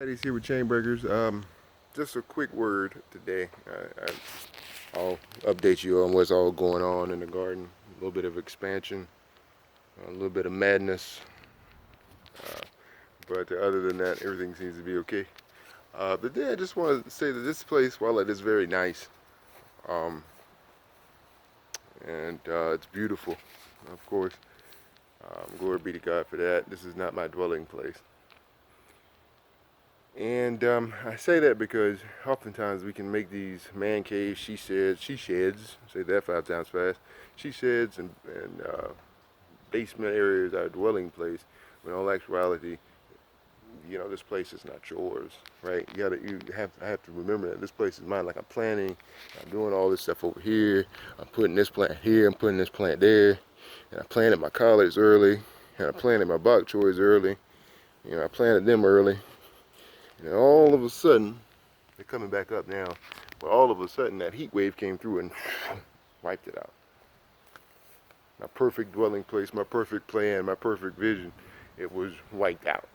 He's here with Chainbreakers. Just a quick word today. I'll update you on what's all going on in the garden. A little bit of expansion, a little bit of madness, but other than that, everything seems to be okay. But then I just want to say that this place, while it is very nice, um, and it's beautiful, of course, glory be to God for that. This is not my dwelling place. And I say that because oftentimes we can make these man caves, she sheds, say that 5 times fast, she sheds and basement areas our dwelling place. When in all actuality, this place is not yours, right? I have to remember that this place is mine. Like I'm planning, I'm doing all this stuff over here. I'm putting this plant here, I'm putting this plant there, and I planted my collards early, and I planted my bok choys early. I planted them early. And all of a sudden, they're coming back up now, but all of a sudden that heat wave came through and wiped it out. My perfect dwelling place, my perfect plan, my perfect vision, it was wiped out.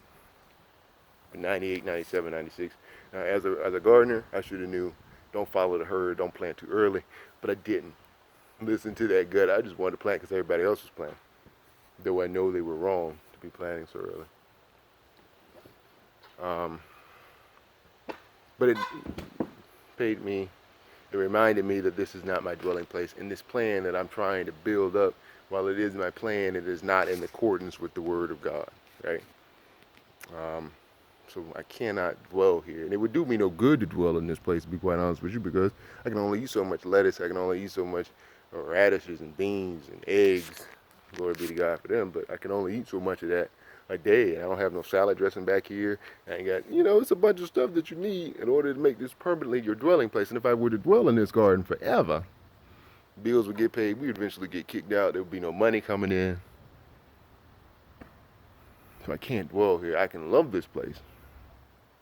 98, 97, 96. Now, as a gardener, I should have knew, don't follow the herd, don't plant too early, but I didn't listen to that gut. I just wanted to plant because everybody else was planting, though I know they were wrong to be planting so early. But it reminded me that this is not my dwelling place. And this plan that I'm trying to build up, while it is my plan, it is not in accordance with the Word of God, right? So I cannot dwell here. And it would do me no good to dwell in this place, to be quite honest with you, because I can only eat so much lettuce, I can only eat so much radishes and beans and eggs. Glory be to God for them, but I can only eat so much of that a day. I don't have no salad dressing back here. I ain't got, it's a bunch of stuff that you need in order to make this permanently your dwelling place. And if I were to dwell in this garden forever, bills would get paid. We would eventually get kicked out. There would be no money coming in. So I can't dwell here. I can love this place.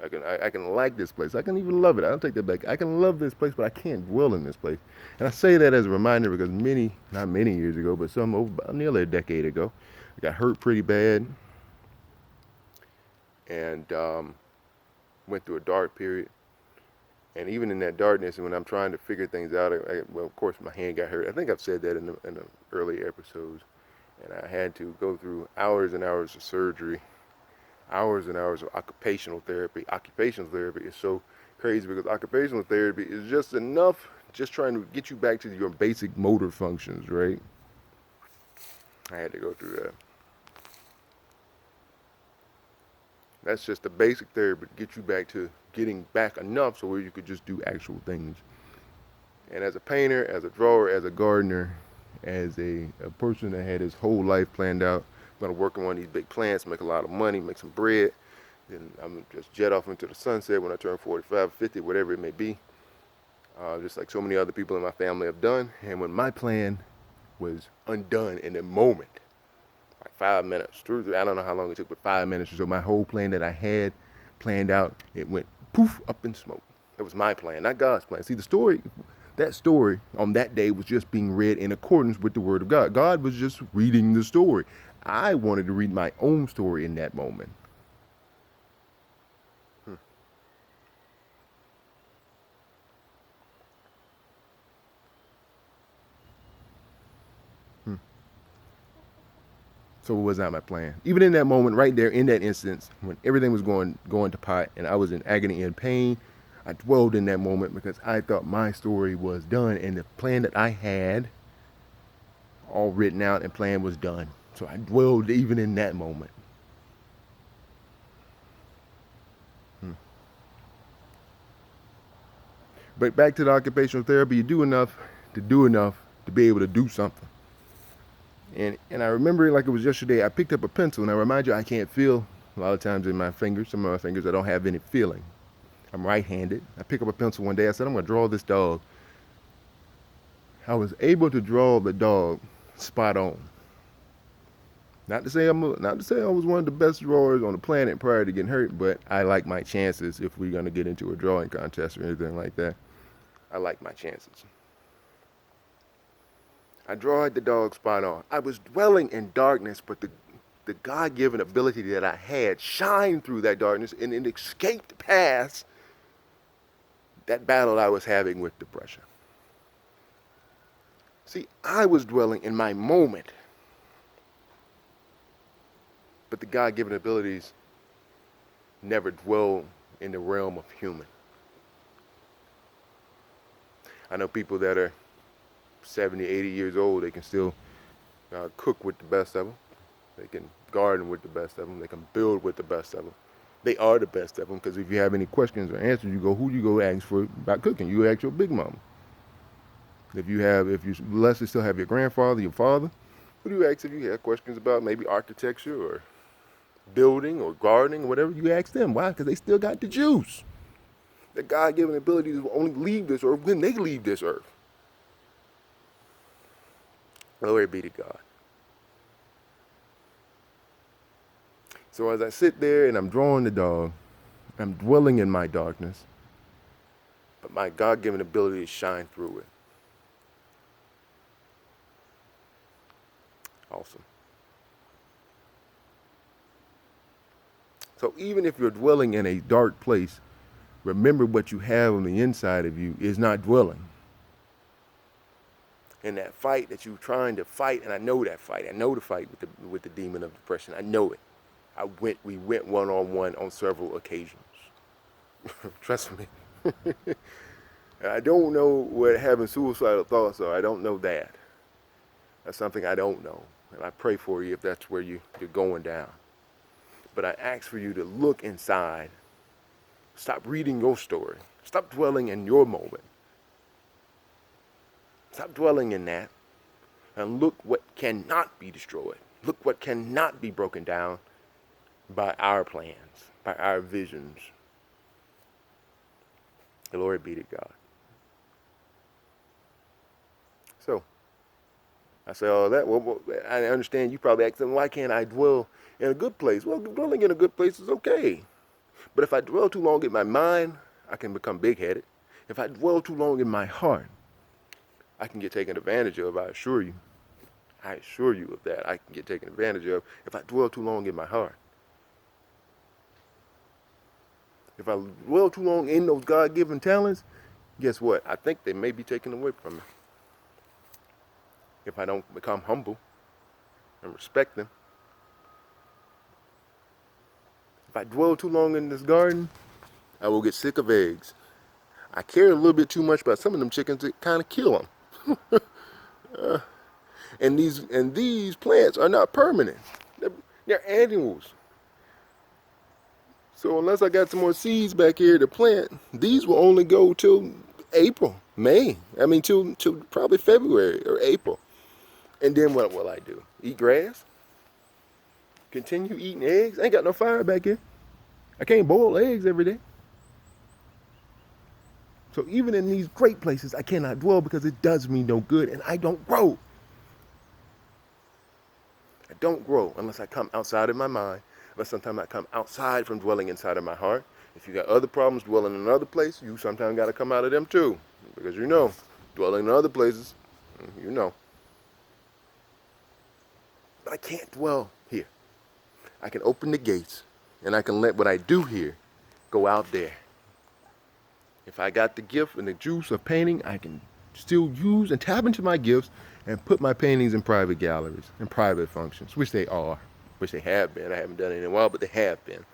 I can like this place. I can even love it. I'll take that back. I can love this place, but I can't dwell in this place. And I say that as a reminder because not many years ago, but nearly a decade ago, I got hurt pretty bad and went through a dark period. And even in that darkness, and when I'm trying to figure things out, well, of course, my hand got hurt. I think I've said that in the early episodes. And I had to go through hours and hours of surgery, hours and hours of occupational therapy. Occupational therapy is so crazy because occupational therapy is just enough, just trying to get you back to your basic motor functions, right? I had to go through that. That's just the basic therapy to get you back to getting back enough so where you could just do actual things. And as a painter, as a drawer, as a gardener, as a person that had his whole life planned out, I'm gonna work on one of these big plants, make a lot of money, make some bread, then I'm just jet off into the sunset when I turn 45, 50, whatever it may be. Just like so many other people in my family have done. And when my plan was undone in a moment, like 5 minutes, I don't know how long it took, but 5 minutes or so, my whole plan that I had planned out, it went poof up in smoke. It was my plan, not God's plan. See, that story on that day was just being read in accordance with the Word of God. God was just reading the story. I wanted to read my own story in that moment. So it was not my plan. Even in that moment, right there, in that instance, when everything was going to pot and I was in agony and pain, I dwelled in that moment because I thought my story was done and the plan that I had all written out and plan was done. So I dwelled even in that moment. But back to the occupational therapy, you do enough to be able to do something. And I remember it like it was yesterday. I picked up a pencil, and I remind you, I can't feel a lot of times in my fingers. Some of my fingers, I don't have any feeling. I'm right-handed. I pick up a pencil one day. I said, I'm going to draw this dog. I was able to draw the dog spot on. Not to say I was one of the best drawers on the planet prior to getting hurt, but I like my chances if we're going to get into a drawing contest or anything like that. I like my chances. I drawed the dog spot on. I was dwelling in darkness, but the God-given ability that I had shine through that darkness and it escaped past that battle I was having with depression. See, I was dwelling in my moment, but the God-given abilities never dwell in the realm of human. I know people that are 70, 80 years old, they can still cook with the best of them. They can garden with the best of them. They can build with the best of them. They are the best of them, because if you have any questions or answers, who do you go ask for about cooking? You ask your big mama. If you blessed still have your grandfather, your father, who do you ask if you have questions about maybe architecture or building or gardening or whatever? You ask them. Why? Because they still got the juice. The God-given abilities will only leave this earth when they leave this earth. Glory be to God. So as I sit there and I'm drawing the dog, I'm dwelling in my darkness, but my God-given abilities shine through it. Awesome. So even if you're dwelling in a dark place, remember what you have on the inside of you is not dwelling. And that fight that you're trying to fight, and I know that fight. I know the fight with the demon of depression. I know it. We went one-on-one on several occasions. Trust me. I don't know what having suicidal thoughts are. I don't know that. That's something I don't know. And I pray for you if that's where you're going down. But I ask for you to look inside. Stop reading your story. Stop dwelling in your moment. Stop dwelling in that. And look what cannot be destroyed. Look what cannot be broken down by our plans, by our visions. Glory be to God. So, I say all that. Well, I understand you probably ask them, why can't I dwell in a good place? Well, dwelling in a good place is okay. But if I dwell too long in my mind, I can become big-headed. If I dwell too long in my heart, I can get taken advantage of, I assure you. I assure you of that. I can get taken advantage of if I dwell too long in my heart. If I dwell too long in those God-given talents, guess what? I think they may be taken away from me. If I don't become humble and respect them. If I dwell too long in this garden, I will get sick of eggs. I care a little bit too much about some of them chickens that kind of kill them. And these plants are not permanent. They're annuals. So unless I got some more seeds back here to plant, these will only go till April, May. I mean, till probably February or April. And then what will I do? Eat grass? Continue eating eggs? I ain't got no fire back here. I can't boil eggs every day. So even in these great places, I cannot dwell because it does me no good and I don't grow. I don't grow unless I come outside of my mind, unless sometimes I come outside from dwelling inside of my heart. If you got other problems dwelling in another place, you sometimes got to come out of them too. Because dwelling in other places, But I can't dwell here. I can open the gates and I can let what I do here go out there. If I got the gift and the juice of painting, I can still use and tap into my gifts and put my paintings in private galleries and private functions, which they have been. I haven't done it in a while, but they have been.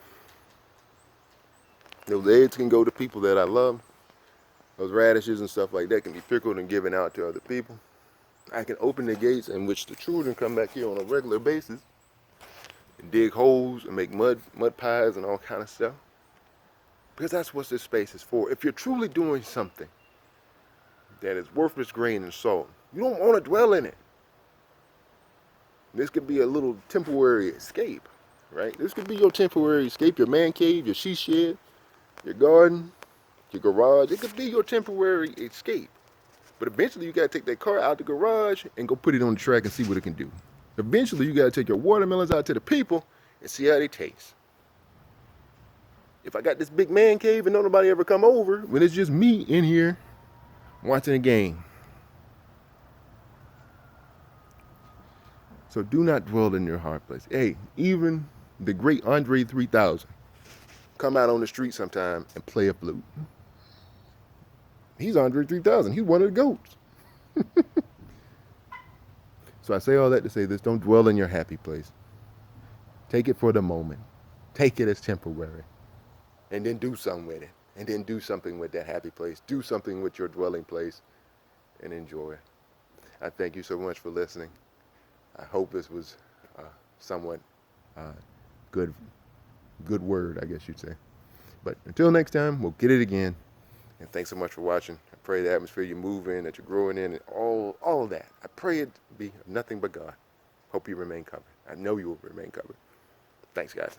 Those eggs can go to people that I love. Those radishes and stuff like that can be pickled and given out to other people. I can open the gates in which the children come back here on a regular basis and dig holes and make mud pies and all kind of stuff. Because that's what this space is for. If you're truly doing something that is worthless grain and salt, you don't want to dwell in it. This could be a little temporary escape, right? This could be your temporary escape, your man cave, your she shed, your garden, your garage. It could be your temporary escape. But eventually you got to take that car out the garage and go put it on the track and see what it can do. Eventually you got to take your watermelons out to the people and see how they taste. If I got this big man cave and nobody ever come over, when it's just me in here watching a game. So do not dwell in your hard place. Hey, even the great Andre 3000 come out on the street sometime and play a flute. He's Andre 3000. He's one of the goats. So I say all that to say this: don't dwell in your happy place. Take it for the moment. Take it as temporary. And then do something with it. And then do something with that happy place. Do something with your dwelling place and enjoy. I thank you so much for listening. I hope this was somewhat good word, I guess you'd say. But until next time, we'll get it again. And thanks so much for watching. I pray the atmosphere you move in, that you're growing in, and all of that. I pray it be nothing but God. Hope you remain covered. I know you will remain covered. Thanks, guys.